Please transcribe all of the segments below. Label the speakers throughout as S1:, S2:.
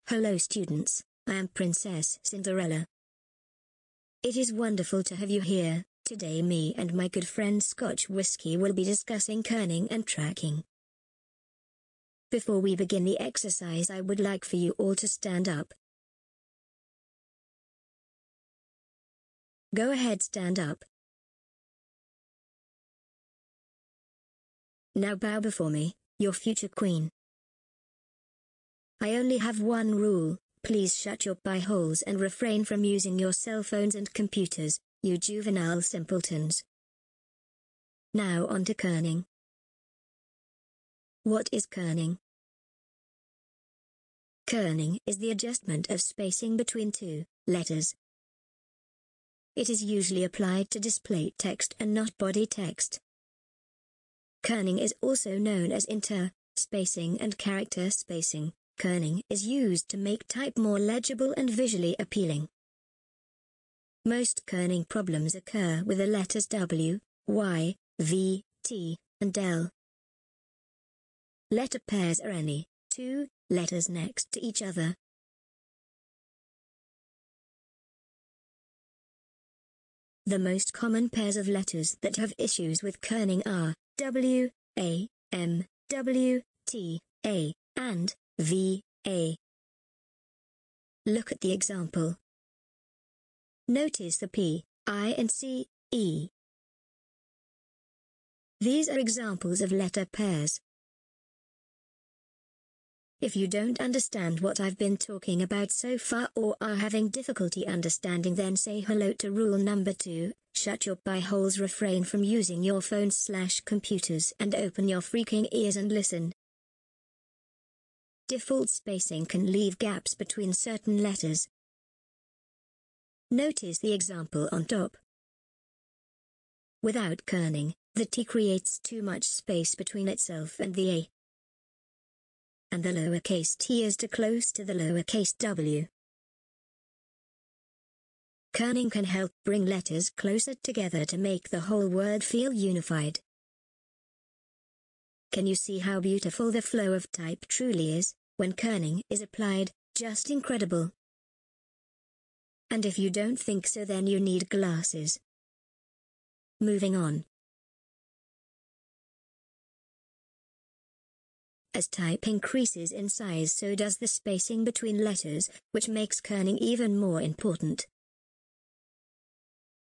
S1: Hello students, I am Princess Cinderella. It is wonderful to have you here. Today me and my good friend Scotch Whiskey will be discussing kerning and tracking. Before we begin the exercise, I would like for you all to stand up. Go ahead, stand up. Now bow before me, your future queen. I only have one rule: please shut your pie holes and refrain from using your cell phones and computers, you juvenile simpletons. Now on to kerning. What is kerning? Kerning is the adjustment of spacing between two letters. It is usually applied to display text and not body text. Kerning is also known as spacing and character spacing. Kerning is used to make type more legible and visually appealing. Most kerning problems occur with the letters W, Y, V, T, and L. Letter pairs are any two letters next to each other. The most common pairs of letters that have issues with kerning are W, A, M, W, T, A, and V, A. Look at the example. Notice the P, I and C, E. These are examples of letter pairs. If you don't understand what I've been talking about so far or are having difficulty understanding, then say hello to rule number 2, shut your pie holes, refrain from using your phones/computers, and open your freaking ears and listen. Default spacing can leave gaps between certain letters. Notice the example on top. Without kerning, the T creates too much space between itself and the A. And the lowercase t is too close to the lowercase w. Kerning can help bring letters closer together to make the whole word feel unified. Can you see how beautiful the flow of type truly is when kerning is applied? Just incredible. And if you don't think so, then you need glasses. Moving on. As type increases in size, so does the spacing between letters, which makes kerning even more important.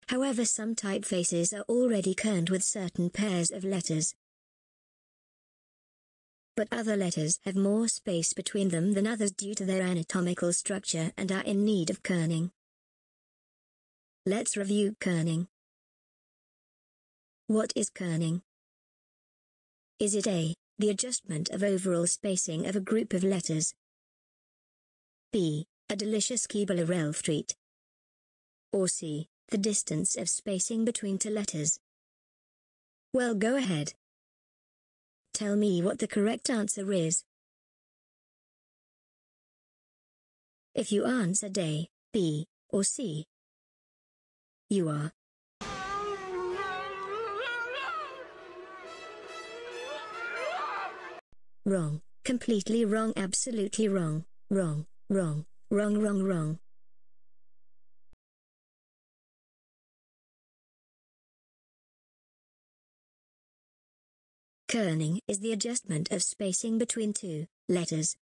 S1: However, some typefaces are already kerned with certain pairs of letters. But other letters have more space between them than others due to their anatomical structure and are in need of kerning. Let's review kerning. What is kerning? Is it A, the adjustment of overall spacing of a group of letters? B, a delicious Keebler treat? Or C, the distance of spacing between two letters? Well, go ahead. Tell me what the correct answer is. If you answered A, B, or C, you are wrong, completely wrong, absolutely wrong, wrong, wrong, wrong, wrong, wrong. Kerning is the adjustment of spacing between two letters.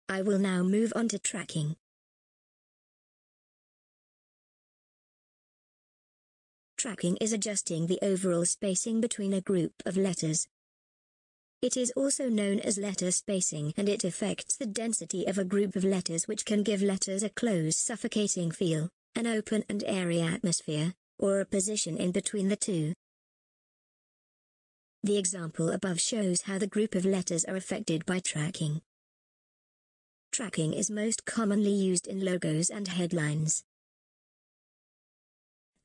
S1: I will now move on to tracking. Tracking is adjusting the overall spacing between a group of letters. It is also known as letter spacing, and it affects the density of a group of letters, which can give letters a close, suffocating feel, an open and airy atmosphere, or a position in between the two. The example above shows how the group of letters are affected by tracking. Tracking is most commonly used in logos and headlines.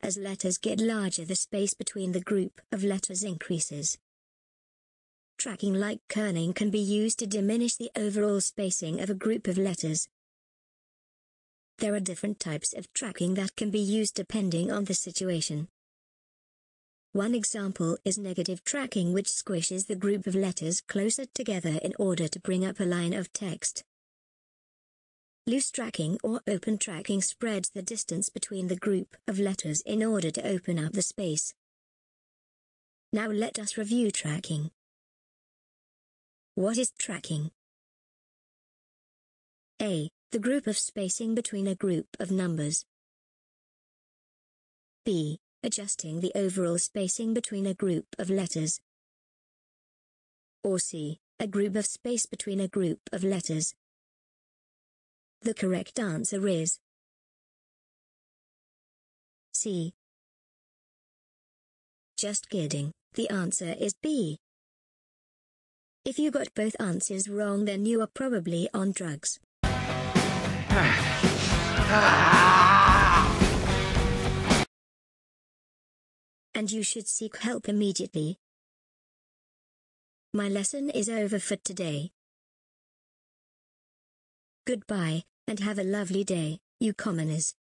S1: As letters get larger, the space between the group of letters increases. Tracking like kerning can be used to diminish the overall spacing of a group of letters. There are different types of tracking that can be used depending on the situation. One example is negative tracking, which squishes the group of letters closer together in order to bring up a line of text. Loose tracking or open tracking spreads the distance between the group of letters in order to open up the space. Now let us review tracking. What is tracking? A. The group of spacing between a group of numbers. B. Adjusting the overall spacing between a group of letters. Or C. A group of space between a group of letters. The correct answer is C. Just kidding, the answer is B. If you got both answers wrong, then you are probably on drugs. And you should seek help immediately. My lesson is over for today. Goodbye, and have a lovely day, you commoners.